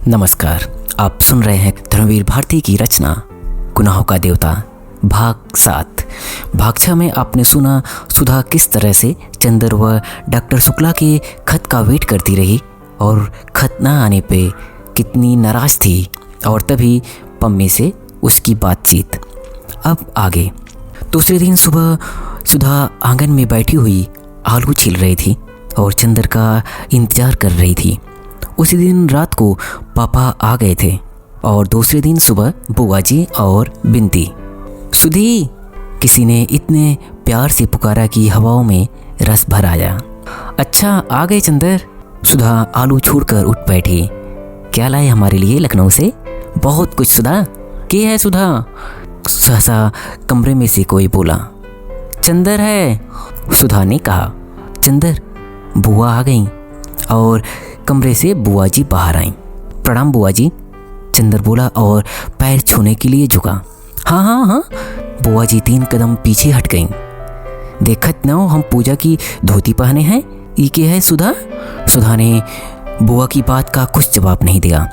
नमस्कार, आप सुन रहे हैं धर्मवीर भारती की रचना गुनाहों का देवता भाग 7। भाग 6 में आपने सुना सुधा किस तरह से चंदर व डॉक्टर शुक्ला के खत का वेट करती रही और खत ना आने पे कितनी नाराज़ थी और तभी पम्मी से उसकी बातचीत। अब आगे। दूसरे दिन सुबह सुधा आंगन में बैठी हुई आलू छील रही थी और चंदर का इंतज़ार कर रही थी। उसी दिन रात को पापा आ गए थे और दूसरे दिन सुबह बुआ जी और बिनती। सुधी, किसी ने इतने प्यार से पुकारा कि हवाओं में रस भर आया। अच्छा आ गए चंदर। सुधा आलू छोड़कर उठ बैठी। क्या लाए हमारे लिए लखनऊ से? बहुत कुछ सुधा। क्या है सुधा? सहसा कमरे में से कोई बोला। चंदर है, सुधा ने कहा। चंदर, बुआ आ गई और कमरे से बुआ जी बाहर आईं। प्रणाम बुआ जी, चंदर बोला और पैर छूने के लिए झुका। हाँ हाँ हाँ, बुआ जी 3 कदम पीछे हट गईं। देखत न हो हम पूजा की धोती पहने हैं, ई के है सुधा? सुधा ने बुआ की बात का कुछ जवाब नहीं दिया।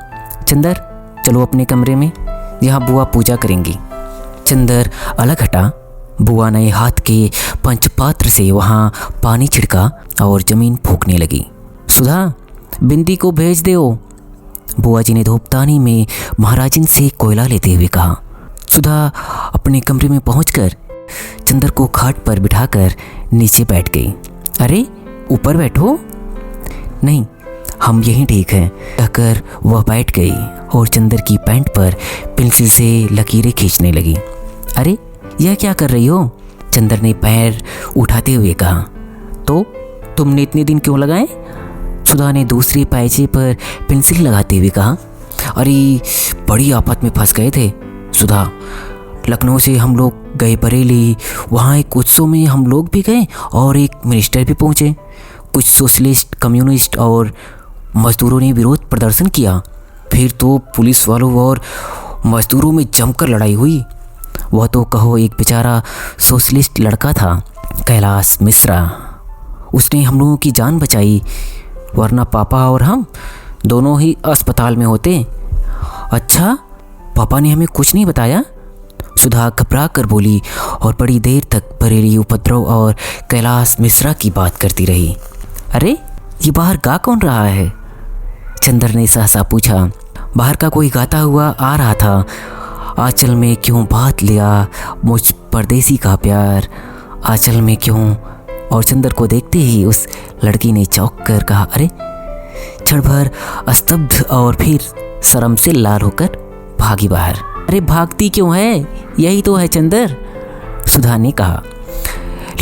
चंदर चलो अपने कमरे में, यहाँ बुआ पूजा करेंगी। चंदर अलग हटा। बुआ ने हाथ के पंचपात्र से वहाँ पानी छिड़का और ज़मीन फूंकने लगी। सुधा, बिंदी को भेज दो, बुआ जी ने धूपदानी में महाराजिन से कोयला लेते हुए कहा। सुधा अपने कमरे में पहुंचकर चंदर को खाट पर बिठाकर नीचे बैठ गई। अरे ऊपर बैठो। नहीं, हम यहीं ठीक हैं, कहकर वह बैठ गई और चंदर की पैंट पर पेंसिल से लकीरें खींचने लगी। अरे यह क्या कर रही हो? चंदर ने पैर उठाते हुए कहा। तो तुमने इतने दिन क्यों लगाए? सुधा ने दूसरे पैचे पर पेंसिल लगाते हुए कहा। अरे बड़ी आफत में फंस गए थे सुधा। लखनऊ से हम लोग गए बरेली, वहाँ एक उत्सव में हम लोग भी गए और एक मिनिस्टर भी पहुँचे। कुछ सोशलिस्ट, कम्युनिस्ट और मजदूरों ने विरोध प्रदर्शन किया। फिर तो पुलिस वालों और मजदूरों में जमकर लड़ाई हुई। वह तो कहो एक बेचारा सोशलिस्ट लड़का था, कैलाश मिश्रा, उसने हम लोगों की जान बचाई, वरना पापा और हम दोनों ही अस्पताल में होते। अच्छा, पापा ने हमें कुछ नहीं बताया? सुधा घबरा कर बोली और बड़ी देर तक बरेली उपद्रव और कैलाश मिश्रा की बात करती रही। अरे ये बाहर गा कौन रहा है? चंदर ने सहसा पूछा। बाहर का कोई गाता हुआ आ रहा था। आंचल में क्यों बात लिया मुझ परदेसी का प्यार, आंचल में क्यों। और चंदर को देखते ही उस लड़की ने चौंक कर कहा। अरे, क्षण भर स्तब्ध और फिर शर्म से लाल होकर भागी बाहर। अरे भागती क्यों है? यही तो है चंदर, सुधा ने कहा।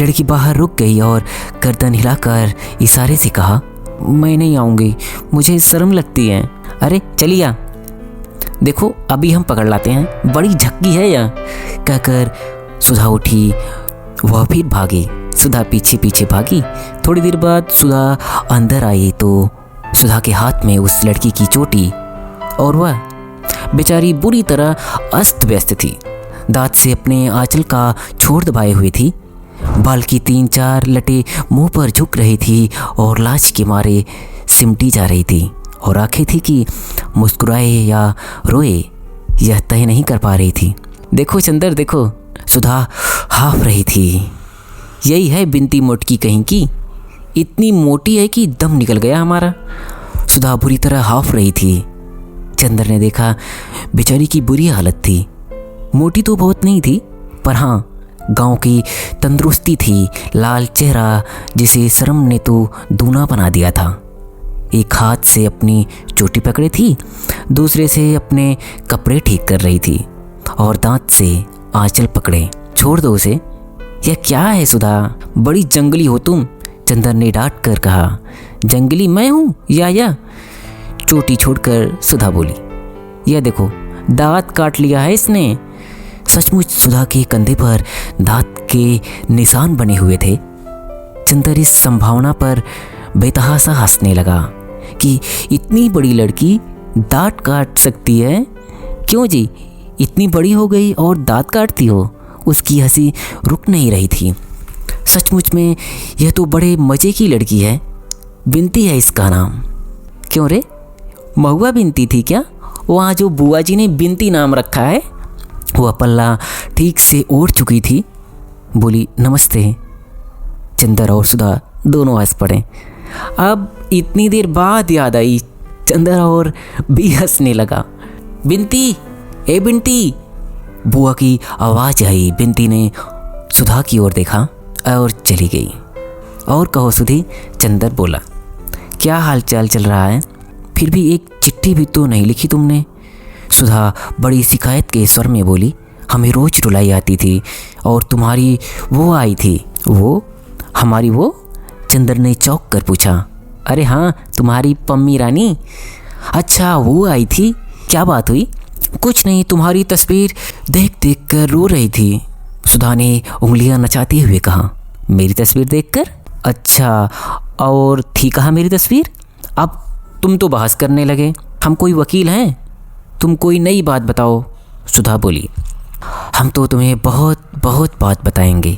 लड़की बाहर रुक गई और गर्दन हिलाकर इशारे से कहा, मैं नहीं आऊँगी, मुझे शर्म लगती है। अरे चलिए, देखो अभी हम पकड़ लाते हैं, बड़ी झक्की है यह, कहकर सुधा उठी। वह फिर भागी। सुधा पीछे पीछे भागी। थोड़ी देर बाद सुधा अंदर आई तो सुधा के हाथ में उस लड़की की चोटी और वह बेचारी बुरी तरह अस्त व्यस्त थी। दांत से अपने आंचल का छोर दबाए हुए थी। बाल की 3-4 लटें मुंह पर झुक रही थी और लाज के मारे सिमटी जा रही थी और आंखें थी कि मुस्कुराए या रोए यह तय नहीं कर पा रही थी। देखो चंदर देखो, सुधा हाफ रही थी। यही है बिनती मोटकी कहीं की, इतनी मोटी है कि दम निकल गया हमारा। सुधा बुरी तरह हाफ रही थी। चंदर ने देखा बेचारी की बुरी हालत थी। मोटी तो बहुत नहीं थी, पर हाँ गांव की तंदुरुस्ती थी। लाल चेहरा जिसे शर्म ने तो दूना बना दिया था। एक हाथ से अपनी चोटी पकड़े थी, दूसरे से अपने कपड़े ठीक कर रही थी और दांत से आंचल पकड़े। छोड़ दो उसे। यह क्या है सुधा, बड़ी जंगली हो तुम, चंदर ने डांट कर कहा। जंगली मैं हूँ या? चोटी छोड़कर सुधा बोली। यह देखो दांत काट लिया है इसने। सचमुच सुधा के कंधे पर दांत के निशान बने हुए थे। चंदर इस संभावना पर बेतहासा हंसने लगा कि इतनी बड़ी लड़की दांत काट सकती है। क्यों जी, इतनी बड़ी हो गई और दांत काटती हो? उसकी हंसी रुक नहीं रही थी। सचमुच में यह तो बड़े मज़े की लड़की है। बिनती है इसका नाम। क्यों रे, महुआ बिनती थी क्या? वहाँ जो बुआ जी ने बिनती नाम रखा है। वह पल्ला ठीक से ओढ़ चुकी थी। बोली नमस्ते। चंदर और सुधा दोनों हंस पड़े। अब इतनी देर बाद याद आई। चंदर और भी हंसने लगा। बिनती, ए बिनती, बुआ की आवाज़ आई। बिनती ने सुधा की ओर देखा और चली गई। और कहो सुधी, चंदर बोला, क्या हाल चाल चल रहा है? फिर भी एक चिट्ठी भी तो नहीं लिखी तुमने। सुधा बड़ी शिकायत के स्वर में बोली, हमें रोज़ रुलाई आती थी और तुम्हारी वो आई थी। वो? हमारी वो? चंदर ने चौंक कर पूछा। अरे हाँ, तुम्हारी पम्मी रानी। अच्छा, वो आई थी, क्या बात हुई? कुछ नहीं, तुम्हारी तस्वीर देख देख कर रो रही थी। सुधा ने उंगलियां नचाते हुए कहा। मेरी तस्वीर देखकर? अच्छा, और थी कहाँ मेरी तस्वीर? अब तुम तो बहस करने लगे। हम कोई वकील हैं? तुम कोई नई बात बताओ। सुधा बोली, हम तो तुम्हें बहुत बहुत बात बताएंगे,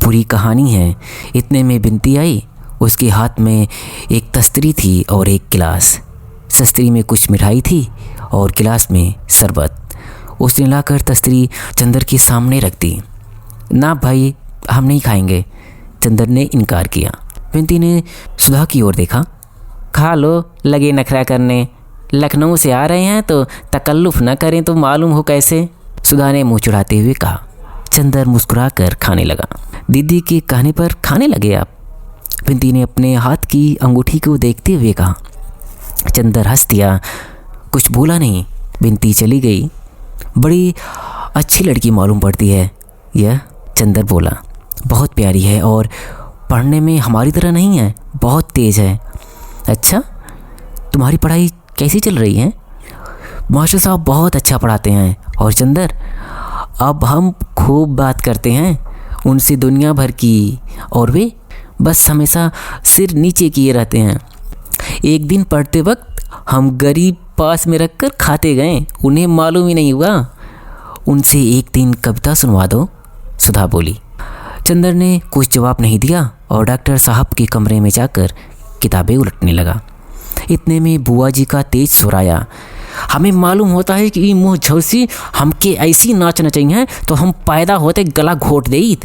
पूरी कहानी है। इतने में बिनती आई। उसके हाथ में एक तस्तरी थी और एक गिलास। तस्तरी में कुछ मिठाई थी और गिलास में शरबत। उसने लाकर तस्तरी चंदर के सामने रख दी। ना भाई, हम नहीं खाएंगे। चंदर ने इनकार किया। बिनती ने सुधा की ओर देखा। खा लो, लगे नखरा करने। लखनऊ से आ रहे हैं तो तकल्लुफ़ न करें तो मालूम हो कैसे। सुधा ने मुँह चुराते हुए कहा। चंदर मुस्कुरा कर खाने लगा। दीदी के कहने पर खाने लगे आप? बिनती ने अपने हाथ की अंगूठी को देखते हुए कहा। चंदर हंस दिया, कुछ बोला नहीं। बिनती चली गई। बड़ी अच्छी लड़की मालूम पड़ती है यह, चंदर बोला। बहुत प्यारी है और पढ़ने में हमारी तरह नहीं है, बहुत तेज़ है। अच्छा, तुम्हारी पढ़ाई कैसी चल रही है? मास्टर साहब बहुत अच्छा पढ़ाते हैं। और चंदर, अब हम खूब बात करते हैं उनसे दुनिया भर की, और वे बस हमेशा सिर नीचे किए रहते हैं। एक दिन पढ़ते वक्त हम गरीब पास में रखकर खाते गए, उन्हें मालूम ही नहीं हुआ। उनसे एक दिन कविता सुनवा दो, सुधा बोली। चंदर ने कुछ जवाब नहीं दिया और डॉक्टर साहब के कमरे में जाकर किताबें उलटने लगा। इतने में बुआ जी का तेज सुर आया। हमें मालूम होता है कि मुँह झौसी हमके ऐसी नाच नचाई तो हम पैदा होते गला घोट देत।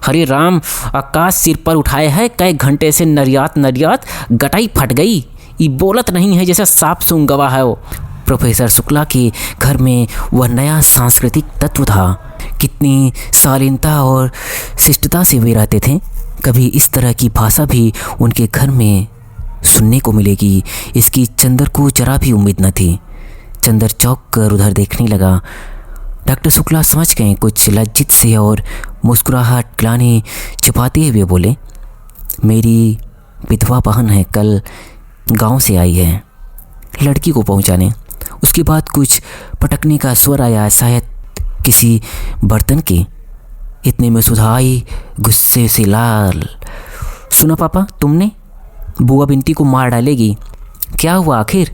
हरे राम, आकाश सिर पर उठाए है, कई घंटे से नरियात नरियात गटाई फट गई। ये बोलत नहीं है जैसे सांप सूंघ गवा है। वो प्रोफेसर शुक्ला के घर में वह नया सांस्कृतिक तत्व था। कितनी शालीनता और शिष्टता से वे रहते थे। कभी इस तरह की भाषा भी उनके घर में सुनने को मिलेगी, इसकी चंदर को जरा भी उम्मीद न थी। चंदर चौंक कर उधर देखने लगा। डॉक्टर शुक्ला समझ गए, कुछ लज्जित से और मुस्कुराहट ग्लानि छुपाते हुए बोले, मेरी विधवा बहन है, कल गांव से आई है लड़की को पहुंचाने। उसके बाद कुछ पटकने का स्वर आया, शायद किसी बर्तन के। इतने में सुधा आई, गुस्से से लाल। सुना पापा, तुमने? बुआ बिनती को मार डालेगी। क्या हुआ आखिर?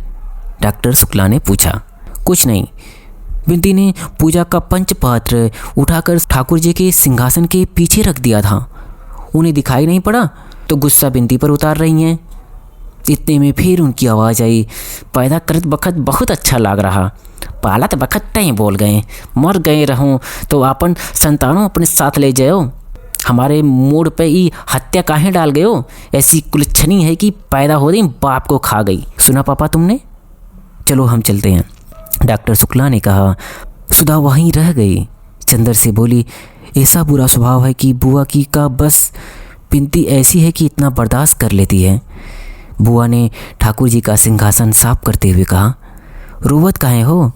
डॉक्टर शुक्ला ने पूछा। कुछ नहीं। बिनती ने पूजा का पंचपात्र उठाकर ठाकुर जी के सिंहासन के पीछे रख दिया था। उन्हें दिखाई नहीं पड़ा तो गुस्सा बिनती पर उतार रही हैं। इतने में फिर उनकी आवाज़ आई, पैदा करत बखत बहुत अच्छा लग रहा, पालत बखत तय बोल गए, मर गए रहूँ तो अपन संतानों अपने साथ ले जाओ। हमारे मूड पे ही हत्या काहे डाल गयो? ऐसी कुलच्छनी है कि पैदा हो गई बाप को खा गई। सुना पापा तुमने? चलो हम चलते हैं, डॉक्टर शुक्ला ने कहा। सुधा वहीं रह गई। चंदर से बोली, ऐसा बुरा स्वभाव है कि बुआ की का बस बिनती ऐसी है कि इतना बर्दाश्त कर लेती है। बुआ ने ठाकुर जी का सिंहासन साफ करते हुए कहा, रोवत काहे हो?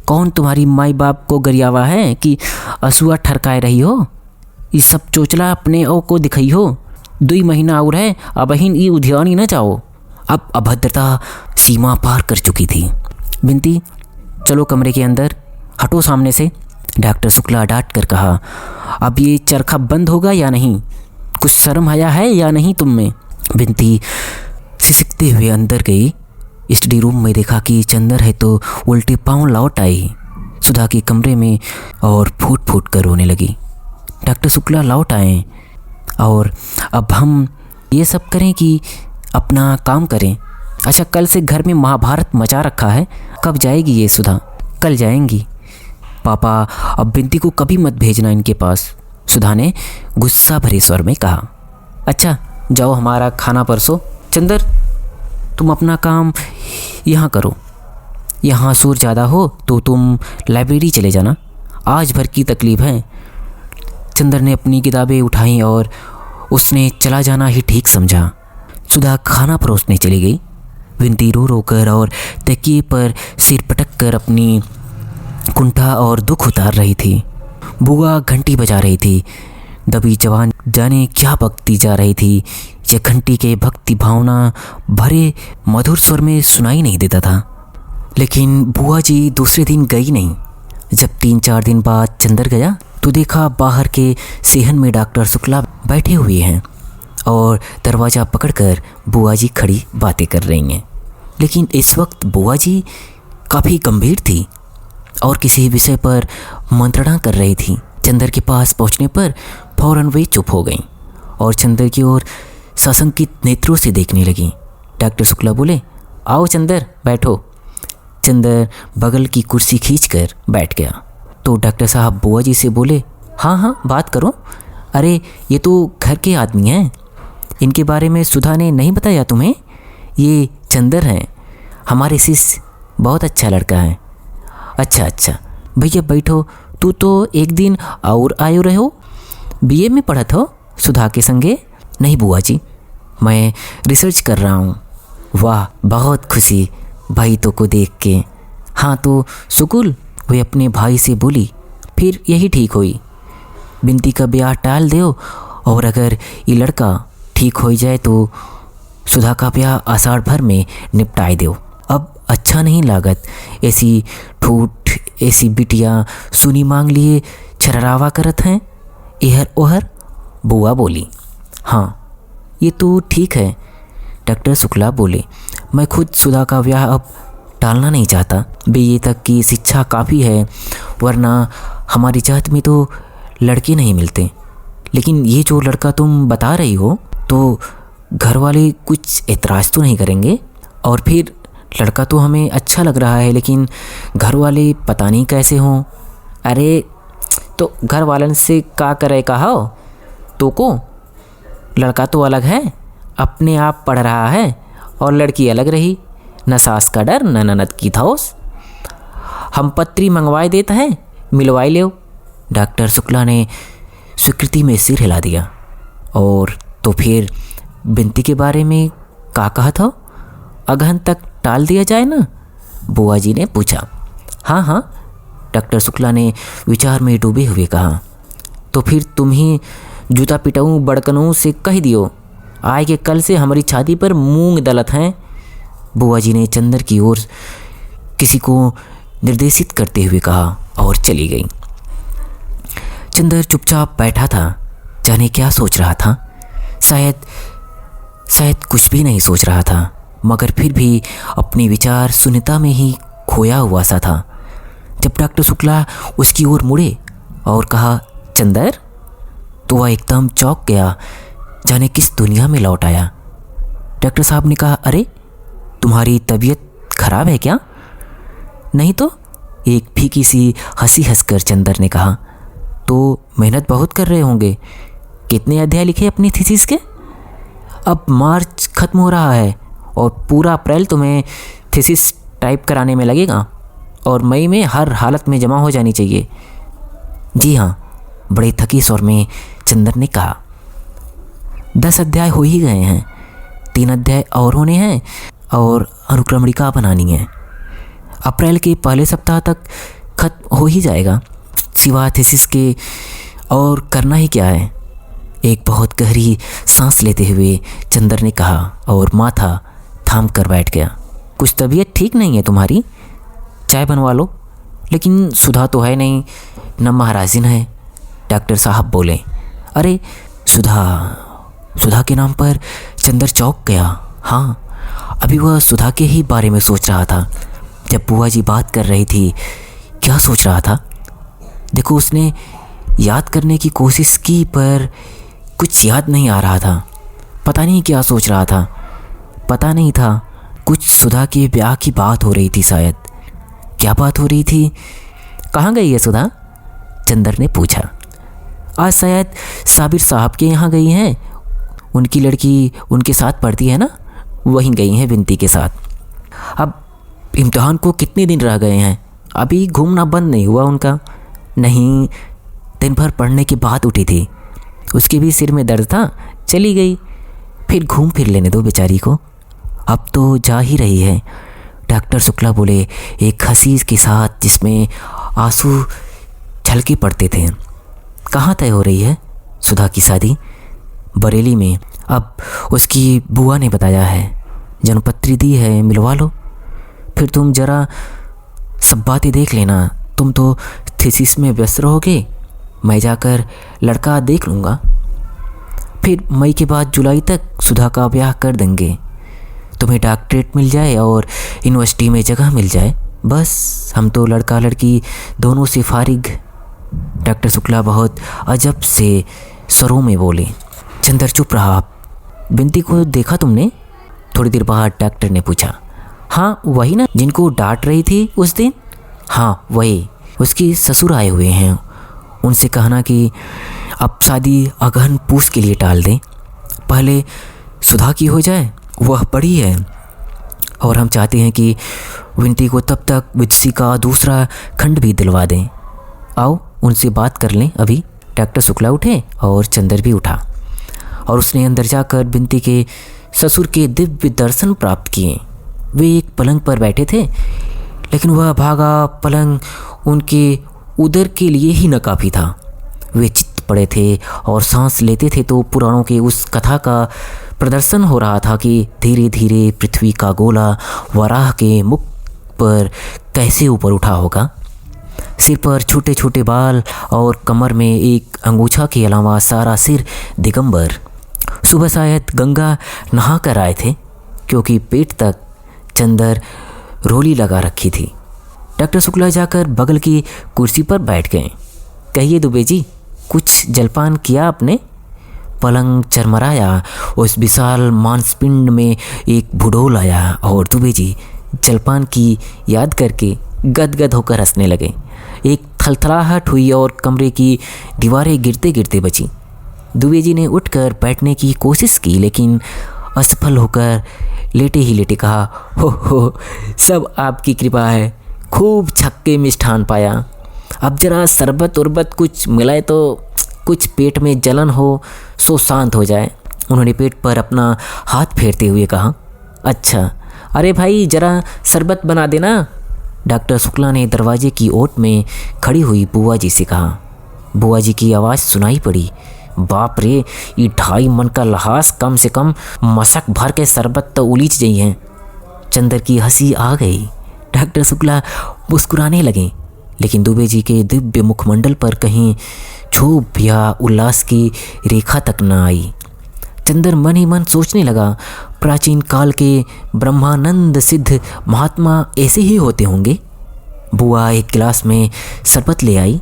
कौन तुम्हारी माई बाप को गरियावा है कि असुआ ठरकाए रही हो? ये सब चोचला अपने ओ को दिखाई हो। 2 महीना और है, अब बहिन ये उद्यान ही न जाओ। अब अभद्रता सीमा पार कर चुकी थी। बिनती, चलो कमरे के अंदर, हटो सामने से, डॉक्टर शुक्ला डांट कर कहा। अब ये चरखा बंद होगा या नहीं? कुछ शर्म हया है या नहीं तुम में? बिनती सिसकते हुए अंदर गई। स्टडी रूम में देखा कि चंदर है तो उल्टे पाँव लौट आई सुधा के कमरे में और फूट फूट कर रोने लगी। डॉक्टर शुक्ला लौट आए और अब हम ये सब करें कि अपना काम करें। अच्छा, कल से घर में महाभारत मचा रखा है। कब जाएगी ये सुधा? कल जाएंगी। पापा, अब बिंती को कभी मत भेजना इनके पास, सुधा ने गुस्सा भरे स्वर में कहा। अच्छा जाओ, हमारा खाना परसो। चंदर, तुम अपना काम यहाँ करो। यहाँ शोर ज़्यादा हो तो तुम लाइब्रेरी चले जाना, आज भर की तकलीफ़ है। चंदर ने अपनी किताबें उठाईं और उसने चला जाना ही ठीक समझा। सुधा खाना परोसने चली गई। बिंती रो रो कर और तकिए पर सिर पटक कर अपनी कुंठा और दुख उतार रही थी। बुआ घंटी बजा रही थी। दबी जवान जाने क्या बकती जा रही थी। यह घंटी के भक्ति भावना भरे मधुर स्वर में सुनाई नहीं देता था। लेकिन बुआ जी दूसरे दिन गई नहीं। जब 3-4 दिन बाद चंदर गया तो देखा बाहर के सेहन में डॉक्टर शुक्ला बैठे हुए हैं और दरवाज़ा पकड़कर बुआ जी खड़ी बातें कर रही हैं। लेकिन इस वक्त बुआ जी काफ़ी गंभीर थी और किसी विषय पर मंत्रणा कर रही थी। चंदर के पास पहुंचने पर फौरन वे चुप हो गईं और चंदर की ओर साशंकित नेत्रों से देखने लगी। डॉक्टर शुक्ला बोले, आओ चंदर, बैठो। चंदर बगल की कुर्सी खींचकर बैठ गया तो डॉक्टर साहब बुआ जी से बोले, हाँ हाँ बात करो। अरे ये तो घर के आदमी हैं, इनके बारे में सुधा ने नहीं बताया तुम्हें? ये चंदर हैं, हमारे शिष्य, बहुत अच्छा लड़का है। अच्छा अच्छा भैया बैठो। तू तो एक दिन और आयो रहो, बीए में पढ़त हो सुधा के संगे? नहीं बुआ जी, मैं रिसर्च कर रहा हूँ। वाह, बहुत खुशी भाई तो को देख के। हाँ तो सुकुल, वे अपने भाई से बोली, फिर यही ठीक हुई। बिंती का ब्याह टाल दो और अगर ये लड़का ठीक हो जाए तो सुधा का ब्याह आषाढ़ भर में निपटाई दो। अब अच्छा नहीं लागत ऐसी ठूठ, ऐसी बिटिया सुनी मांग लिए छररावा करत हैं इहर ओहर। बुआ बोली, हाँ ये तो ठीक है। डॉक्टर शुक्ला बोले, मैं खुद सुधा का ब्याह अब टालना नहीं चाहता। बीए तक की शिक्षा काफ़ी है, वरना हमारी जात में तो लड़के नहीं मिलते। लेकिन ये जो लड़का तुम बता रही हो तो घर वाले कुछ एतराज़ तो नहीं करेंगे? और फिर लड़का तो हमें अच्छा लग रहा है, लेकिन घर वाले पता नहीं कैसे हों। अरे तो घर वालन से का करे कहा तो को, लड़का तो अलग है, अपने आप पढ़ रहा है, और लड़की अलग रही, न सास का डर न ननद की धौस। हम पत्री मंगवाए देते हैं, मिलवाई ले। डॉक्टर शुक्ला ने स्वीकृति में सिर हिला दिया। और तो फिर बिंती के बारे में का कहा था? अगहन तक टाल दिया जाए ना? बुआ जी ने पूछा। हाँ हाँ, डॉक्टर शुक्ला ने विचार में डूबे हुए कहा। तो फिर तुम ही जूता पिटाऊँ बड़कनों से कह दियो, आए के कल से हमारी छाती पर मूंग दलत हैं। बुआ जी ने चंदर की ओर किसी को निर्देशित करते हुए कहा और चली गई। चंदर चुपचाप बैठा था, जाने क्या सोच रहा था। शायद कुछ भी नहीं सोच रहा था, मगर फिर भी अपने विचार शून्यता में ही खोया हुआ सा था। जब डॉक्टर शुक्ला उसकी ओर मुड़े और कहा, चंदर, तो वह एकदम चौंक गया, जाने किस दुनिया में लौट आया। डॉक्टर साहब ने कहा, अरे तुम्हारी तबीयत खराब है क्या? नहीं तो, एक फीकी सी हंसी हंसकर चंदर ने कहा। तो मेहनत बहुत कर रहे होंगे। कितने अध्याय लिखे अपनी थीसिस के? अब मार्च ख़त्म हो रहा है और पूरा अप्रैल तुम्हें थीसिस टाइप कराने में लगेगा और मई में हर हालत में जमा हो जानी चाहिए। जी हाँ, बड़े थकी स्वर में चंदर ने कहा। 10 अध्याय हो ही गए हैं, 3 अध्याय और होने हैं और अनुक्रमणिका बनानी है। अप्रैल के पहले सप्ताह तक खत्म हो ही जाएगा, सिवा थीसिस के। और करना ही क्या है? एक बहुत गहरी सांस लेते हुए चंदर ने कहा और माथा थाम कर बैठ गया। कुछ तबीयत ठीक नहीं है तुम्हारी? चाय बनवा लो। लेकिन सुधा तो है नहीं, न महाराजिन है। डॉक्टर साहब बोले। अरे सुधा के नाम पर चंदर चौंक गया। हाँ, अभी वह सुधा के ही बारे में सोच रहा था जब बुआ जी बात कर रही थी। क्या सोच रहा था? देखो, उसने याद करने की कोशिश की पर कुछ याद नहीं आ रहा था। पता नहीं क्या सोच रहा था, पता नहीं था कुछ सुधा के ब्याह की बात हो रही थी शायद। क्या बात हो रही थी? कहाँ गई है सुधा? चंदर ने पूछा। आज शायद साबिर साहब के यहाँ गई हैं। उनकी लड़की उनके साथ पढ़ती है ना, वहीं गई हैं विनती के साथ। अब इम्तिहान को कितने दिन रह गए हैं, अभी घूमना बंद नहीं हुआ उनका? नहीं, दिन भर पढ़ने की बात उठी थी, उसके भी सिर में दर्द था, चली गई। फिर घूम फिर लेने दो बेचारी को, अब तो जा ही रही है। डॉक्टर शुक्ला बोले एक हंसी के साथ जिसमें आंसू छलके पड़ते थे। कहाँ तय हो रही है सुधा की शादी? बरेली में। अब उसकी बुआ ने बताया है, जन्मपत्री दी है, मिलवा लो। फिर तुम जरा सब बातें देख लेना, तुम तो थीसिस में व्यस्त रहोगे, मैं जाकर लड़का देख लूँगा। फिर मई के बाद जुलाई तक सुधा का ब्याह कर देंगे, तुम्हें डॉक्टरेट मिल जाए और यूनिवर्सिटी में जगह मिल जाए, बस हम तो लड़का लड़की दोनों से फारिग। डॉक्टर शुक्ला बहुत अजब से स्वरों में बोले। चंदर चुप रहा। बिनती को देखा तुमने? थोड़ी देर बाद डॉक्टर ने पूछा। हाँ वही ना जिनको डांट रही थी उस दिन? हाँ वही, उसके ससुर आए हुए हैं, उनसे कहना कि अब शादी अगहन पूस के लिए टाल दें, पहले सुधा की हो जाए, वह बड़ी है और हम चाहते हैं कि विनती को तब तक विदुषी का दूसरा खंड भी दिलवा दें। आओ उनसे बात कर लें अभी। डॉक्टर शुक्ला उठे और चंदर भी उठा और उसने अंदर जाकर बिनती के ससुर के दिव्य दर्शन प्राप्त किए। वे एक पलंग पर बैठे थे, लेकिन वह भागा पलंग उनके उदर के लिए ही न काफ़ी था। वे चित्त पड़े थे और सांस लेते थे तो पुराणों के उस कथा का प्रदर्शन हो रहा था कि धीरे धीरे पृथ्वी का गोला वराह के मुख पर कैसे ऊपर उठा होगा। सिर पर छोटे छोटे बाल और कमर में एक अंगूछा के अलावा सारा सिर दिगंबर। सुबह शायद गंगा नहा कर आए थे, क्योंकि पेट तक चंदर रोली लगा रखी थी। डॉक्टर शुक्ला जाकर बगल की कुर्सी पर बैठ गए। कहिए दुबे जी, कुछ जलपान किया आपने? पलंग चरमराया, उस विशाल मांसपिंड में एक भुडोल आया और दुबे जी जलपान की याद करके गदगद होकर हंसने लगे। एक थलथलाहट हुई और कमरे की दीवारें गिरते गिरते बची। दुबे जी ने उठकर बैठने की कोशिश की, लेकिन असफल होकर लेटे ही लेटे कहा, हो सब आपकी कृपा है, खूब छक्के मिष्ठान पाया। अब जरा शरबत उरबत कुछ मिलाए तो कुछ पेट में जलन हो सो शांत हो जाए। उन्होंने पेट पर अपना हाथ फेरते हुए कहा। अच्छा, अरे भाई जरा शरबत बना देना। डॉक्टर शुक्ला ने दरवाजे की ओट में खड़ी हुई बुआ जी से कहा। बुआ जी की आवाज़ सुनाई पड़ी। बाप रे, ये 2.5 मन का लहास, कम से कम मशक भर के शरबत तो उलीच गई हैं। चंदर की हंसी आ गई। डॉक्टर शुक्ला मुस्कुराने लगे, लेकिन दुबे जी के दिव्य मुखमंडल पर कहीं क्षोभ या उल्लास की रेखा तक न आई। चंदर मन ही मन सोचने लगा, प्राचीन काल के ब्रह्मानंद सिद्ध महात्मा ऐसे ही होते होंगे। बुआ एक गिलास में शरबत ले आई।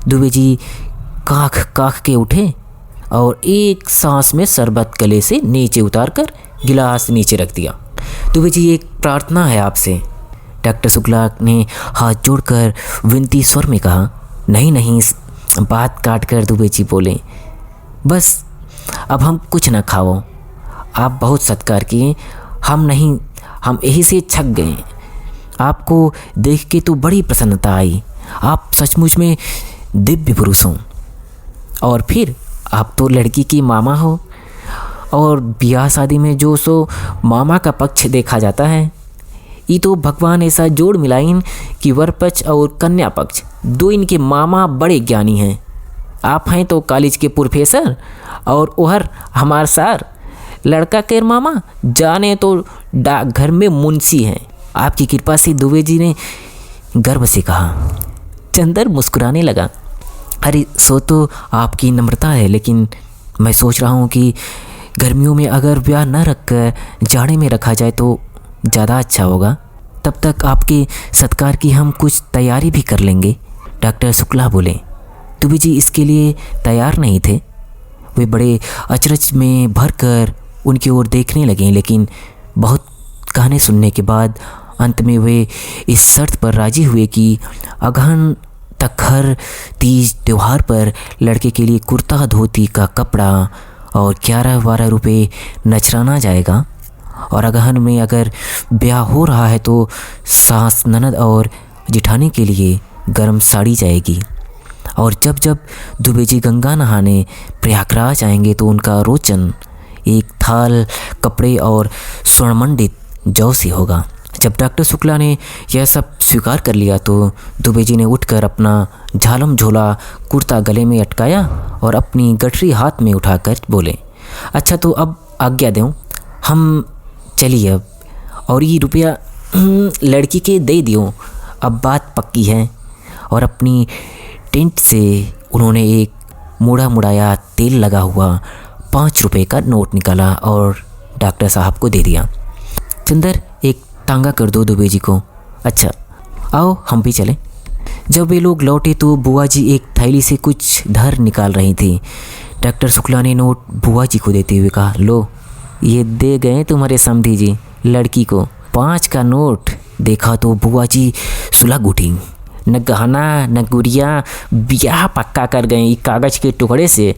दुबे जी काख काख के उठे और एक सांस में शरबत गले से नीचे उतारकर गिलास नीचे रख दिया। दुबे जी एक प्रार्थना है आपसे। डॉक्टर शुक्ला ने हाथ जोड़कर विनती स्वर में कहा। नहीं नहीं, बात काट कर दुबे जी बोले, बस अब हम कुछ न खाओ, आप बहुत सत्कार किए, हम नहीं, हम यही से छक गए। आपको देख के तो बड़ी प्रसन्नता आई, आप सचमुच में दिव्य पुरुष हो। और फिर आप तो लड़की की मामा हो, और ब्याह शादी में जो सो मामा का पक्ष देखा जाता है। ये तो भगवान ऐसा जोड़ मिलाइन कि वर पक्ष और कन्या पक्ष दो इनके मामा बड़े ज्ञानी हैं। आप हैं तो कॉलेज के प्रोफेसर और ओहर हमार सार लड़का के मामा जाने तो डाकघर में मुंशी हैं। आपकी कृपा से, दुबे जी ने गर्व से कहा। चंदर मुस्कुराने लगा। अरे सो तो आपकी नम्रता है, लेकिन मैं सोच रहा हूँ कि गर्मियों में अगर ब्याह न रख कर जाड़े में रखा जाए तो ज़्यादा अच्छा होगा। तब तक आपके सत्कार की हम कुछ तैयारी भी कर लेंगे। डॉक्टर शुक्ला बोले। दुबे जी इसके लिए तैयार नहीं थे। वे बड़े अचरज में भर कर उनकी ओर देखने लगे, लेकिन बहुत कहने सुनने के बाद अंत में वे इस शर्त पर राजी हुए कि अगहन तक हर तीज त्यौहार पर लड़के के लिए कुर्ता धोती का कपड़ा और 11-12 रुपये नजराना जाएगा, और अगहन में अगर ब्याह हो रहा है तो सास ननद और जिठानी के लिए गर्म साड़ी जाएगी। और जब जब दुबे जी गंगा नहाने प्रयागराज आएंगे तो उनका रोचन एक थाल कपड़े और स्वर्णमंडित जौ से होगा। जब डॉक्टर शुक्ला ने यह सब स्वीकार कर लिया तो दुबे जी ने उठकर अपना झालम झोला कुर्ता गले में अटकाया और अपनी गठरी हाथ में उठाकर बोले, अच्छा तो अब आज्ञा दें, हम चलिए अब, और ये रुपया लड़की के दे दियो, अब बात पक्की है। और अपनी टेंट से उन्होंने एक मुड़ा मुड़ाया तेल लगा हुआ 5 रुपये का नोट निकाला और डॉक्टर साहब को दे दिया। चंदर, एक टांगा कर दो दुबे जी को। अच्छा आओ हम भी चलें। जब वे लोग लौटे तो बुआ जी एक थैली से कुछ धर निकाल रही थी। डॉक्टर शुक्ला ने नोट बुआ जी को देते हुए कहा, लो ये दे गए तुम्हारे समधी जी लड़की को 5 का नोट। देखा तो बुआ जी सुलग उठी, न गहना न गुड़िया, ब्याह पक्का कर गए कागज के टुकड़े से।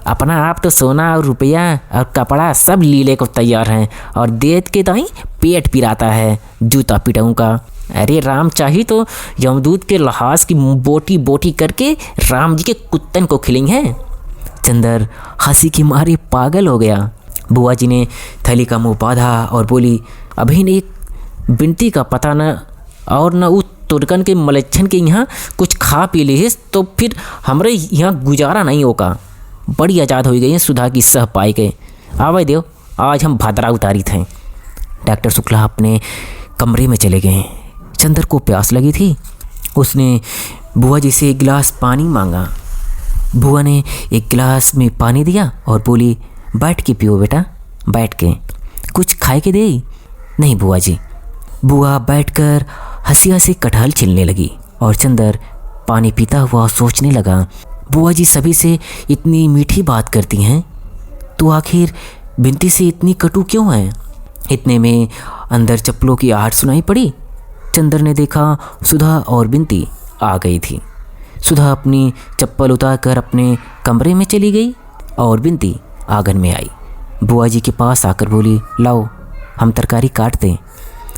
अपना आप तो सोना और रुपया और कपड़ा सब लीले को तैयार हैं, और देत के दाई पेट पिराता है जूता पिटाऊँ का। अरे राम चाहिए तो यमदूत के लहाज की बोटी बोटी करके राम जी के कुत्तन को खिलेंगे। चंदर हंसी की मारे पागल हो गया। बुआ जी ने थैली का मुंह बांधा और बोली, अभी एक बिनती का पता न और न उस तुर्कन के मलच्छन के यहाँ कुछ खा पी ले तो फिर हमरे यहाँ गुजारा नहीं होगा। बड़ी आज़ाद हो गई है सुधा की सह पाई के। आवे देव, आज हम भादरा उतारी थे। डॉक्टर शुक्ला अपने कमरे में चले गए। चंदर को प्यास लगी थी। उसने बुआ जी से एक गिलास पानी मांगा। बुआ ने एक गिलास में पानी दिया और बोली, बैठ के पियो बेटा, बैठ के। कुछ खाए के दे? नहीं बुआ जी। बुआ बैठकर हंसी हंसी कटहल छिलने लगी और चंदर पानी पीता हुआ सोचने लगा, बुआ जी सभी से इतनी मीठी बात करती हैं तो आखिर बिनती से इतनी कटु क्यों है? इतने में अंदर चप्पलों की आहट सुनाई पड़ी। चंदर ने देखा सुधा और बिनती आ गई थी। सुधा अपनी चप्पल उतारकर अपने कमरे में चली गई और बिनती आंगन में आई। बुआ जी के पास आकर बोली, लाओ हम तरकारी काट दें।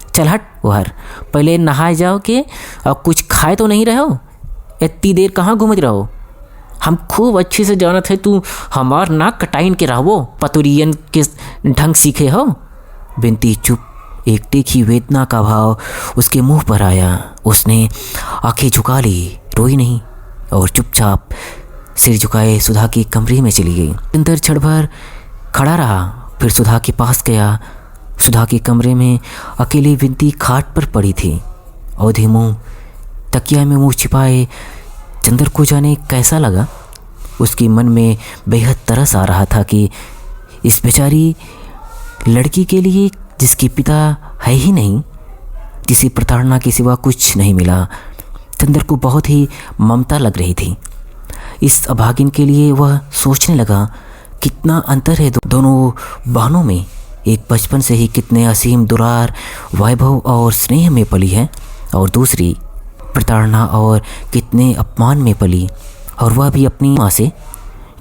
चल हट बाहर, पहले नहाए जाओ के और कुछ खाए तो नहीं रहो। इतनी देर कहाँ घूमत रहो? हम खूब अच्छे से जानत है तू हमार नाक कटाइन के रहो, पतुरियन के ढंग सीखे हो। बिनती चुप। एक तीखी वेदना का भाव उसके मुंह पर आया। उसने आंखें झुका ली, रोई नहीं और चुपचाप सिर झुकाए सुधा के कमरे में चली गई। अंदर क्षण भर खड़ा रहा, फिर सुधा के पास गया। सुधा के कमरे में अकेली बिनती खाट पर पड़ी थी। औधे मुँह तकिया में मुँह छिपाए चंदर को जाने कैसा लगा। उसके मन में बेहद तरस आ रहा था कि इस बेचारी लड़की के लिए जिसके पिता है ही नहीं, जिसे प्रताड़ना के सिवा कुछ नहीं मिला, चंदर को बहुत ही ममता लग रही थी। इस अभागिन के लिए वह सोचने लगा, कितना अंतर है दोनों बहनों में। एक बचपन से ही कितने असीम दुरार वैभव और स्नेह में पली है, और दूसरी प्रताड़ना और कितने अपमान में पली, और वह भी अपनी माँ से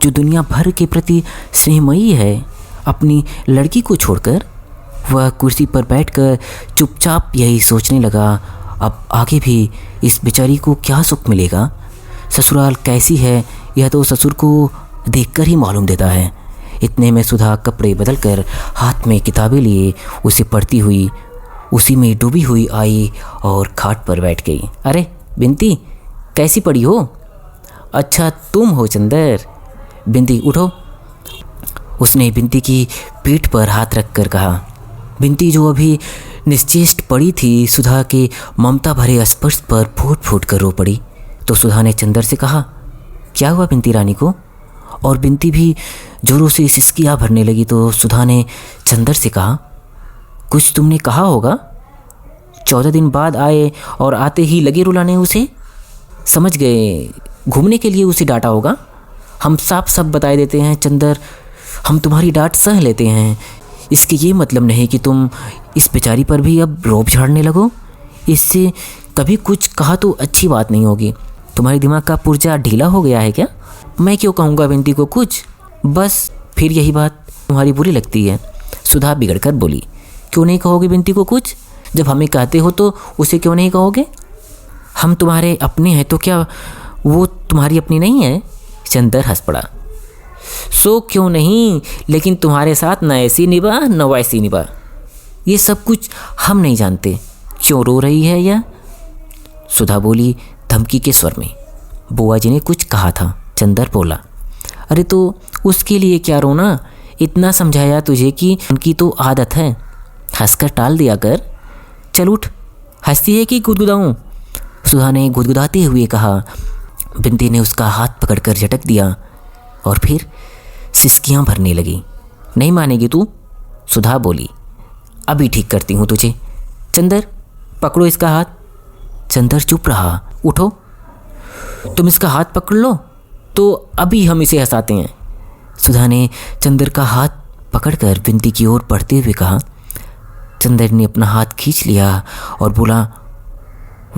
जो दुनिया भर के प्रति स्नेहमयी है। अपनी लड़की को छोड़कर वह कुर्सी पर बैठकर चुपचाप यही सोचने लगा, अब आगे भी इस बेचारी को क्या सुख मिलेगा। ससुराल कैसी है यह तो ससुर को देखकर ही मालूम देता है। इतने में सुधा कपड़े बदलकर हाथ में किताबें लिए उसे पढ़ती हुई उसी में डूबी हुई आई और खाट पर बैठ गई। अरे बिनती, कैसी पड़ी हो? अच्छा तुम हो चंदर। बिनती उठो। उसने बिनती की पीठ पर हाथ रखकर कहा। बिनती जो अभी निश्चेष्ट पड़ी थी, सुधा के ममता भरे स्पर्श पर फूट फूट कर रो पड़ी। तो सुधा ने चंदर से कहा, क्या हुआ बिनती रानी को? और बिनती भी जोरों से सिसकियाँ भरने लगी। तो सुधा ने चंदर से कहा, कुछ तुमने कहा होगा। 14 दिन बाद आए और आते ही लगे रुलाने उसे। समझ गए, घूमने के लिए उसे डांटा होगा। हम साफ सब बताए देते हैं चंदर, हम तुम्हारी डांट सह लेते हैं। इसके ये मतलब नहीं कि तुम इस बेचारी पर भी अब रोब झाड़ने लगो? इससे कभी कुछ कहा तो अच्छी बात नहीं होगी। तुम्हारे दिमाग का पुर्जा ढीला हो गया है क्या? मैं क्यों कहूँगा बिंती को कुछ? बस फिर यही बात तुम्हारी बुरी लगती है। सुधा बिगड़कर बोली। क्यों नहीं कहोगे बिंती को कुछ? जब हमें कहते हो तो उसे क्यों नहीं कहोगे? हम तुम्हारे अपने हैं तो क्या वो तुम्हारी अपनी नहीं है? चंदर हंस पड़ा। सो क्यों नहीं, लेकिन तुम्हारे साथ न ऐसी निभा न वैसी निभा। ये सब कुछ हम नहीं जानते। क्यों रो रही है यह? सुधा बोली धमकी के स्वर में। बुआ जी ने कुछ कहा था। चंदर बोला। अरे तो उसके लिए क्या रोना? इतना समझाया तुझे कि उनकी तो आदत है, हंसकर टाल दिया कर। चल उठ। हंसती है कि गुदगुदाऊं? सुधा ने गुदगुदाते हुए कहा। बिंती ने उसका हाथ पकड़कर झटक दिया और फिर सिसकियां भरने लगी। नहीं मानेगी तू? सुधा बोली। अभी ठीक करती हूँ तुझे। चंदर पकड़ो इसका हाथ। चंदर चुप रहा। उठो। तुम इसका हाथ पकड़ लो तो अभी हम इसे हंसाते हैं। सुधा ने चंदर का हाथ पकड़कर बिंती की ओर बढ़ते हुए कहा। चंदर ने अपना हाथ खींच लिया और बोला,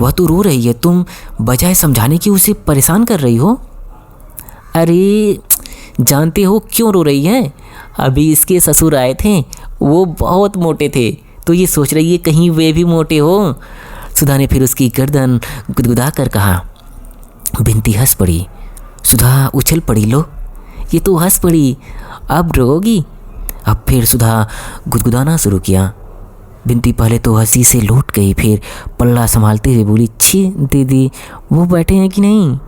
वह तो रो रही है, तुम बजाय समझाने की उसे परेशान कर रही हो। अरे जानते हो क्यों रो रही है? अभी इसके ससुर आए थे, वो बहुत मोटे थे तो ये सोच रही है कहीं वे भी मोटे हो। सुधा ने फिर उसकी गर्दन गुदगुदा कर कहा। बिंती हंस पड़ी। सुधा उछल पड़ी। लो ये तो हंस पड़ी, अब रोगी? अब फिर सुधा गुदगुदाना शुरू किया। बिंती पहले तो हंसी से लौट गई, फिर पल्ला संभालते हुए बोली, छी दीदी वो बैठे हैं कि नहीं?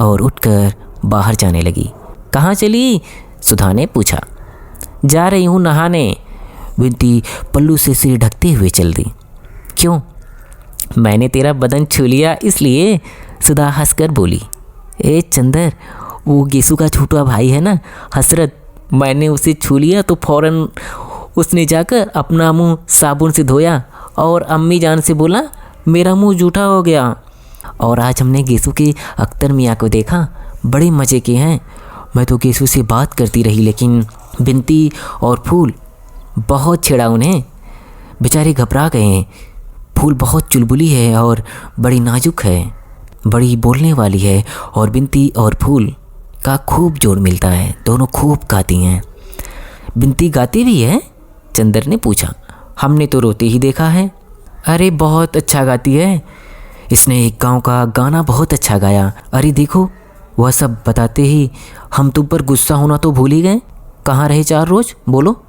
और उठकर बाहर जाने लगी। कहाँ चली? सुधा ने पूछा। जा रही हूँ नहाने। बिंती पल्लू से सिर ढकते हुए चल दी। क्यों? मैंने तेरा बदन छू लिया इसलिए, सुधा हंसकर बोली। ए चंदर, वो गेसू का छोटा भाई है ना हसरत, मैंने उसे छू लिया तो फौरन उसने जाकर अपना मुंह साबुन से धोया और अम्मी जान से बोला मेरा मुंह जूठा हो गया। और आज हमने गेसू के अख्तर मियाँ को देखा, बड़े मज़े के हैं। मैं तो गेसू से बात करती रही लेकिन बिंती और फूल बहुत छेड़ा उन्हें, बेचारे घबरा गए हैं। फूल बहुत चुलबुली है और बड़ी नाजुक है, बड़ी बोलने वाली है और बिंती और फूल का खूब जोड़ मिलता है, दोनों खूब गाती हैं। बिंती गाती भी है? चंदर ने पूछा। हमने तो रोते ही देखा है। अरे बहुत अच्छा गाती है, इसने एक गांव का गाना बहुत अच्छा गाया। अरे देखो, वह सब बताते ही हम तुम पर गुस्सा होना तो भूल ही गए। कहाँ रहे 4 रोज? बोलो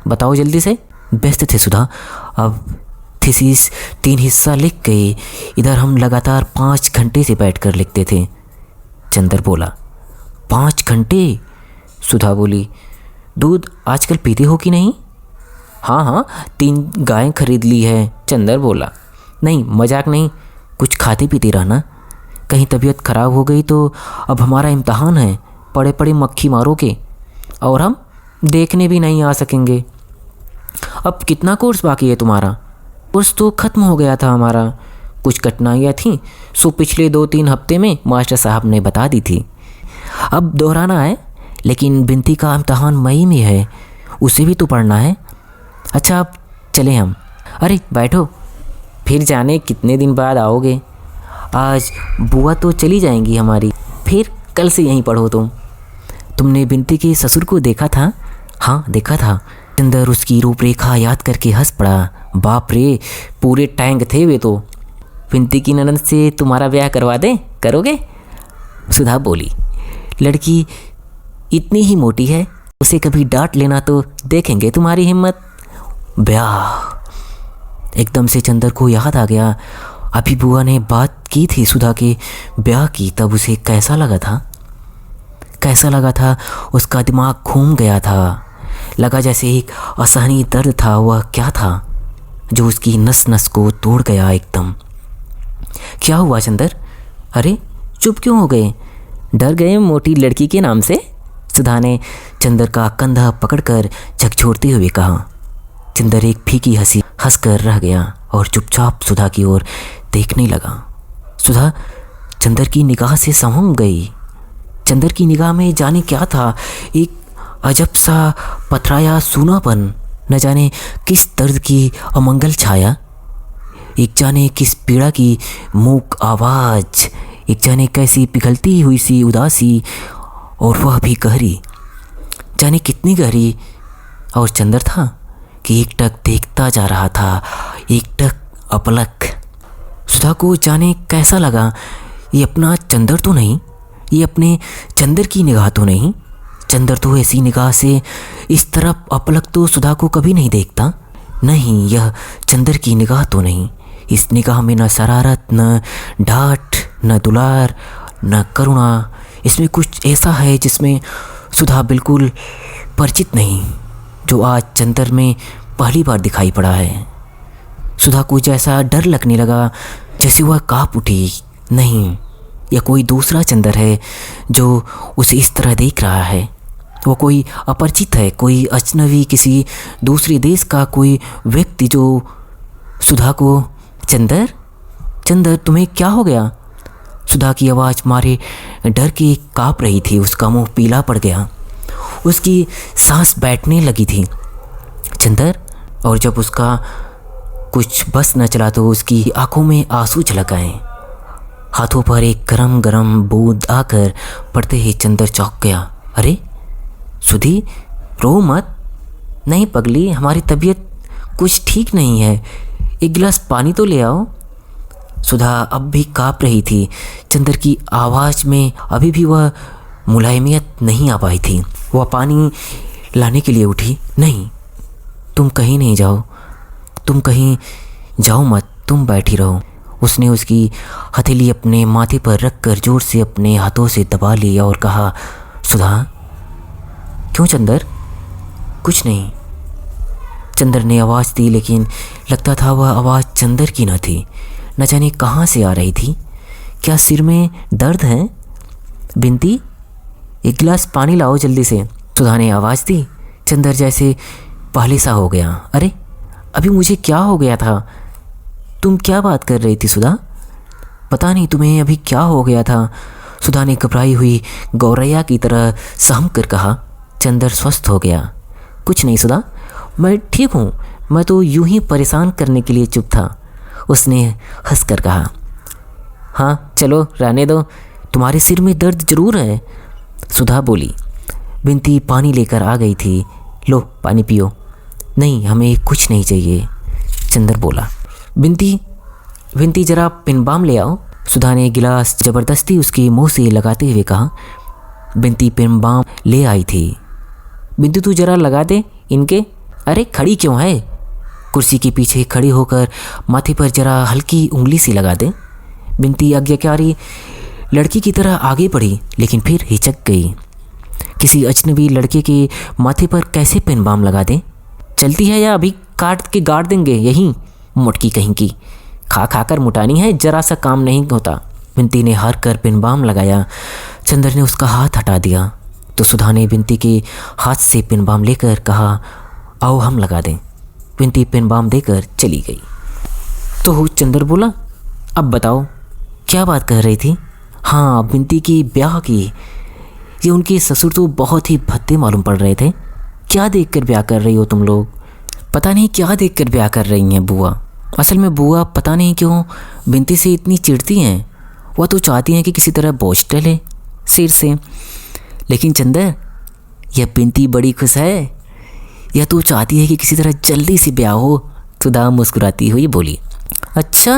बताओ जल्दी से। व्यस्त थे सुधा, अब थीसिस 3 हिस्सा लिख गए। इधर हम लगातार 5 घंटे से बैठकर लिखते थे। चंदर बोला। 5 घंटे? सुधा बोली। दूध आजकल पीते हो कि नहीं? हाँ 3 गायें खरीद ली है। चंदर बोला। नहीं मजाक नहीं, कुछ खाते पीते रहना, कहीं तबीयत खराब हो गई तो अब हमारा इम्तहान है, पड़े पड़े मक्खी मारोगे और हम देखने भी नहीं आ सकेंगे। अब कितना कोर्स बाकी है तुम्हारा? कोर्स तो ख़त्म हो गया था हमारा, कुछ कठिनाइयाँ थीं सो पिछले 2-3 हफ्ते में मास्टर साहब ने बता दी थी। अब दोहराना है, लेकिन बिंती का इम्तहान मई में है, उसे भी तो पढ़ना है। अच्छा अब चले हम। अरे बैठो, फिर जाने कितने दिन बाद आओगे। आज बुआ तो चली जाएंगी हमारी, फिर कल से यहीं पढ़ो तुमने बिंती के ससुर को देखा था? हाँ देखा था। चंदर उसकी रूपरेखा याद करके हंस पड़ा। बाप रे, पूरे टैंक थे वे तो। बिंती की ननद से तुम्हारा ब्याह करवा दें, करोगे? सुधा बोली। लड़की इतनी ही मोटी है, उसे कभी डांट लेना तो देखेंगे तुम्हारी हिम्मत। ब्याह? एकदम से चंदर को याद आ गया, अभी बुआ ने बात की थी सुधा के ब्याह की, तब उसे कैसा लगा था? उसका दिमाग घूम गया था, लगा जैसे एक असहनीय दर्द था। वह क्या था जो उसकी नस नस को तोड़ गया एकदम? क्या हुआ चंदर? अरे चुप क्यों हो गए? डर गए मोटी लड़की के नाम से? सुधा ने चंदर का कंधा पकड़कर झकझोरते हुए कहा। चंदर एक फीकी हंसी हंसकर रह गया और चुपचाप सुधा की ओर देखने लगा। सुधा चंदर की निगाह से सहम गई। चंदर की निगाह में जाने क्या था, एक अजब सा पथराया सूनापन, न जाने किस दर्द की अमंगल छाया, एक जाने किस पीड़ा की मूक आवाज़, एक जाने कैसी पिघलती हुई सी उदासी, और वह भी गहरी, जाने कितनी गहरी। और चंदर था कि एकटक देखता जा रहा था, एकटक अपलक। सुधा को जाने कैसा लगा, ये अपना चंदर तो नहीं, ये अपने चंदर की निगाह तो नहीं। चंदर तो ऐसी निगाह से इस तरफ अपलक तो सुधा को कभी नहीं देखता। नहीं, यह चंदर की निगाह तो नहीं। इस निगाह में न शरारत, न डांट, न दुलार, न करुणा। इसमें कुछ ऐसा है जिसमें सुधा बिल्कुल परिचित नहीं, जो आज चंदर में पहली बार दिखाई पड़ा है। सुधा को जैसा डर लगने लगा, जैसे वह काँप उठी। नहीं, यह कोई दूसरा चंदर है जो उसे इस तरह देख रहा है। वो कोई अपरिचित है, कोई अजनबी, किसी दूसरे देश का कोई व्यक्ति जो सुधा को चंदर, चंदर तुम्हें क्या हो गया? सुधा की आवाज़ मारे डर के काँप रही थी। उसका मुंह पीला पड़ गया, उसकी सांस बैठने लगी थी। चंदर, और जब उसका कुछ बस न चला तो उसकी आंखों में आंसू झलक आए। हाथों पर एक गरम गरम बूंद आकर पड़ते ही चंदर चौंक गया। अरे सुधी, रो मत। नहीं पगली, हमारी तबीयत कुछ ठीक नहीं है, एक गिलास पानी तो ले आओ। सुधा अब भी काँप रही थी। चंदर की आवाज़ में अभी भी वह मुलायमियत नहीं आ पाई थी। वह पानी लाने के लिए उठी। नहीं, तुम कहीं नहीं जाओ, तुम कहीं जाओ मत, तुम बैठी रहो। उसने उसकी हथेली अपने माथे पर रखकर जोर से अपने हाथों से दबा लिया और कहा, सुधा। क्यों चंदर? कुछ नहीं। चंदर ने आवाज़ दी, लेकिन लगता था वह आवाज़ चंदर की न थी। न जाने कहाँ से आ रही थी। क्या सिर में दर्द है? बिनती, एक गिलास पानी लाओ जल्दी से। सुधा ने आवाज़ दी। चंदर जैसे पहले सा हो गया। अरे अभी मुझे क्या हो गया था? तुम क्या बात कर रही थी सुधा? पता नहीं तुम्हें अभी क्या हो गया था, सुधा ने घबराई हुई गौरैया की तरह सहम कर कहा। चंदर स्वस्थ हो गया। कुछ नहीं सुधा, मैं ठीक हूँ, मैं तो यूं ही परेशान करने के लिए चुप था, उसने हंसकर कहा। हाँ चलो रहने दो, तुम्हारे सिर में दर्द जरूर है, सुधा बोली। बिनती पानी लेकर आ गई थी। लो पानी पियो। नहीं, हमें कुछ नहीं चाहिए, चंदर बोला। बिनती जरा पिनबाम ले आओ, सुधा ने गिलास ज़बरदस्ती उसके मुंह से लगाते हुए कहा। बिनती पिनबाम ले आई थी। बिनती तू जरा लगा दे इनके। अरे खड़ी क्यों है? कुर्सी के पीछे खड़ी होकर माथे पर जरा हल्की उंगली सी लगा दे। बिनती आज्ञाकारी लड़की की तरह आगे बढ़ी, लेकिन फिर हिचक गई। किसी अजनबी लड़के के माथे पर कैसे पिनबाम लगा दे? चलती है या अभी काट के गाड़ देंगे यहीं? मोटकी कहीं की, खा खा कर मुटानी है, जरा सा काम नहीं होता। बिनती ने हार कर पिनबाम लगाया। चंदर ने उसका हाथ हटा दिया तो सुधा ने बिनती के हाथ से पिनबाम लेकर कहा, आओ हम लगा दें। बिनती पिनबाम देकर चली गई। तो चंदर बोला, अब बताओ क्या बात कर रही थी? हाँ, बिनती की ब्याह की। ये उनके ससुर तो बहुत ही भद्दे मालूम पड़ रहे थे। क्या देखकर ब्याह कर रही हो तुम लोग? पता नहीं क्या देखकर ब्याह कर रही हैं बुआ। असल में बुआ पता नहीं क्यों बिनती से इतनी चिढ़ती हैं। वह तो चाहती हैं कि किसी तरह बोझ टले सिर से। लेकिन चंदर, यह बिनती बड़ी खुश है। यह तो चाहती है कि किसी तरह जल्दी से ब्याह हो। सुधा मुस्कुराती हुई बोली। अच्छा,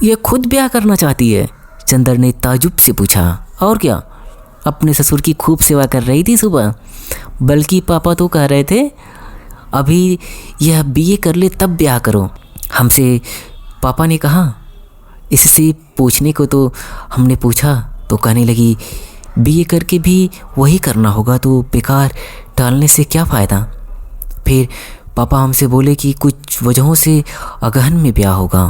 यह खुद ब्याह करना चाहती है? चंदर ने ताजुब से पूछा। और क्या, अपने ससुर की खूब सेवा कर रही थी सुबह। बल्कि पापा तो कह रहे थे अभी यह बीए कर ले तब ब्याह करो। हमसे पापा ने कहा। इससे पूछने को तो हमने पूछा तो कहने लगी बीए करके भी वही करना होगा तो बेकार टालने से क्या फ़ायदा। फिर पापा हमसे बोले कि कुछ वजहों से अगहन में ब्याह होगा।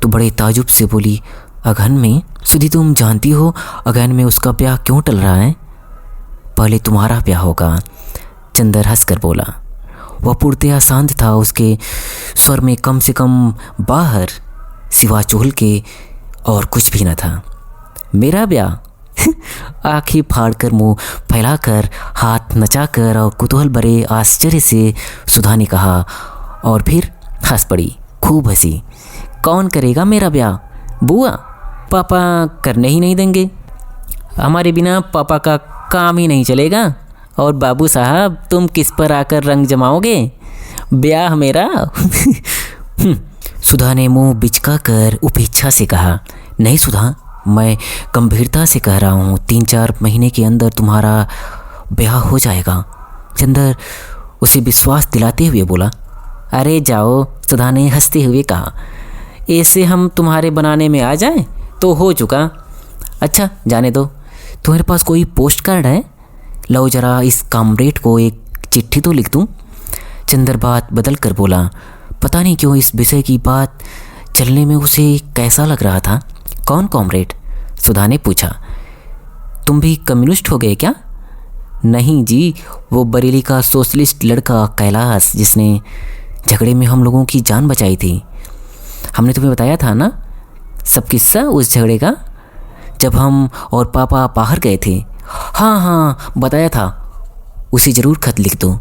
तो बड़े ताजुब से बोली, अगहन में? सुधी तुम जानती हो अगहन में उसका ब्याह क्यों टल रहा है? पहले तुम्हारा ब्याह होगा, चंदर हंसकर बोला। वह पूर्णतया शांत था। उसके स्वर में कम से कम बाहर सिवा चुहल के और कुछ भी न था। मेरा ब्याह? आंखें फाड़कर, मुंह फैलाकर, हाथ नचाकर और कुतूहल भरे आश्चर्य से सुधा ने कहा, और फिर हंस पड़ी, खूब हंसी। कौन करेगा मेरा ब्याह? बुआ, पापा करने ही नहीं देंगे। हमारे बिना पापा का काम ही नहीं चलेगा। और बाबू साहब, तुम किस पर आकर रंग जमाओगे? ब्याह मेरा। सुधा ने मुंह बिचका कर उपेक्षा से कहा, नहीं सुधा, मैं गंभीरता से कह रहा हूँ, 3-4 महीने के अंदर तुम्हारा ब्याह हो जाएगा। चंदर उसे विश्वास दिलाते हुए बोला। अरे जाओ, सुधा ने हंसते हुए कहा, ऐसे हम तुम्हारे बनाने में आ जाएं तो हो चुका। अच्छा जाने दो, तुम्हारे पास कोई पोस्ट कार्ड है? लो जरा इस कामरेड को एक चिट्ठी तो लिख दूँ। चंदर बात बदल कर बोला। पता नहीं क्यों इस विषय की बात चलने में उसे कैसा लग रहा था। कौन कॉमरेड? सुधा ने पूछा। तुम भी कम्युनिस्ट हो गए क्या? नहीं जी, वो बरेली का सोशलिस्ट लड़का कैलाश, जिसने झगड़े में हम लोगों की जान बचाई थी। हमने तुम्हें बताया था ना सब किस्सा उस झगड़े का, जब हम और पापा बाहर गए थे। हाँ हाँ बताया था। उसे ज़रूर खत लिख दो।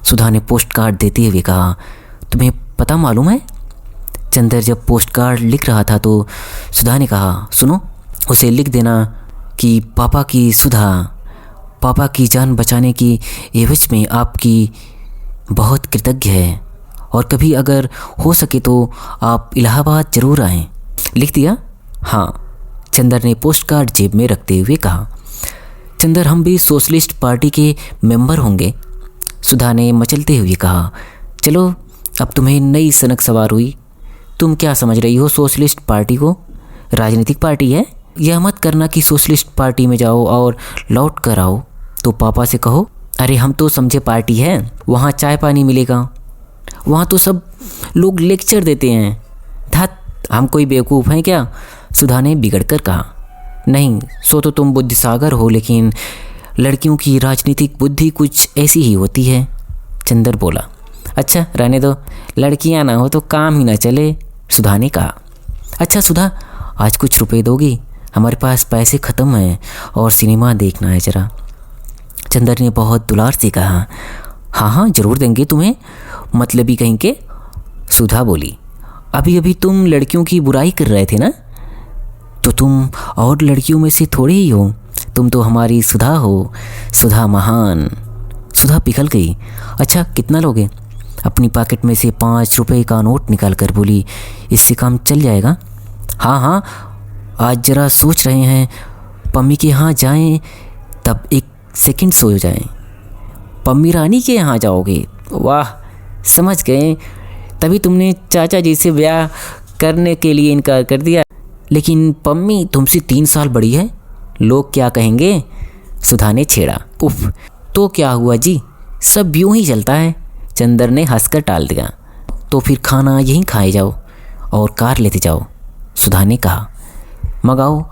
सुधा ने पोस्ट कार्ड देते हुए कहा। तुम्हें पता मालूम है? चंदर जब पोस्ट कार्ड लिख रहा था तो सुधा ने कहा, सुनो, उसे लिख देना कि पापा की जान बचाने की एवज में आपकी बहुत कृतज्ञ है, और कभी अगर हो सके तो आप इलाहाबाद ज़रूर आएं। लिख दिया? हाँ। चंदर ने पोस्ट कार्ड जेब में रखते हुए कहा। चंदर, हम भी सोशलिस्ट पार्टी के मेंबर होंगे। सुधा ने मचलते हुए कहा। चलो, अब तुम्हें नई सनक सवार हुई। तुम क्या समझ रही हो सोशलिस्ट पार्टी को? राजनीतिक पार्टी है। यह मत करना कि सोशलिस्ट पार्टी में जाओ और लौट कर आओ तो पापा से कहो, अरे हम तो समझे पार्टी है, वहाँ चाय पानी मिलेगा, वहाँ तो सब लोग लेक्चर देते हैं। धत, हम कोई बेवकूफ़ हैं क्या? सुधा ने बिगड़ कर कहा। नहीं, सो तो तुम बुद्धिसागर हो, लेकिन लड़कियों की राजनीतिक बुद्धि कुछ ऐसी ही होती है। चंदर बोला। अच्छा रहने दो, लड़कियां ना हो तो काम ही ना चले, सुधा ने कहा। अच्छा सुधा, आज कुछ रुपए दोगी? हमारे पास पैसे ख़त्म हैं और सिनेमा देखना है ज़रा। चंदर ने बहुत दुलार से कहा। हाँ हाँ ज़रूर देंगे तुम्हें, मतलबी कहीं के। सुधा बोली। अभी अभी तुम लड़कियों की बुराई कर रहे थे ना? तो तुम और लड़कियों में से थोड़े ही हो, तुम तो हमारी सुधा हो, सुधा महान। सुधा पिघल गई। अच्छा कितना लोगे? अपनी पॉकेट में से 5 रुपए का नोट निकाल कर बोली, इससे काम चल जाएगा? हाँ हाँ, आज ज़रा सोच रहे हैं पम्मी के यहाँ जाएं, तब 1 सेकंड सो जाएं। पम्मी रानी के यहाँ जाओगे? वाह, समझ गए, तभी तुमने चाचा जी से ब्याह करने के लिए इनकार कर दिया। लेकिन पम्मी तुमसे 3 साल बड़ी है, लोग क्या कहेंगे? सुधा ने छेड़ा। उफ, तो क्या हुआ जी, सब यूँ ही चलता है। चंदर ने हंसकर टाल दिया। तो फिर खाना यहीं खाए जाओ और कार लेते जाओ, सुधा ने कहा। मगाओ,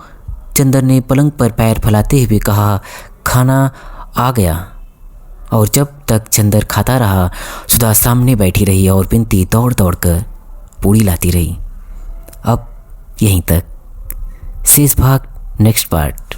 चंदर ने पलंग पर पैर फैलाते हुए कहा। खाना आ गया, और जब तक चंदर खाता रहा, सुधा सामने बैठी रही और बिनती दौड़ दौड़ कर पूड़ी लाती रही। अब यहीं तक। शेष भाग नेक्स्ट पार्ट।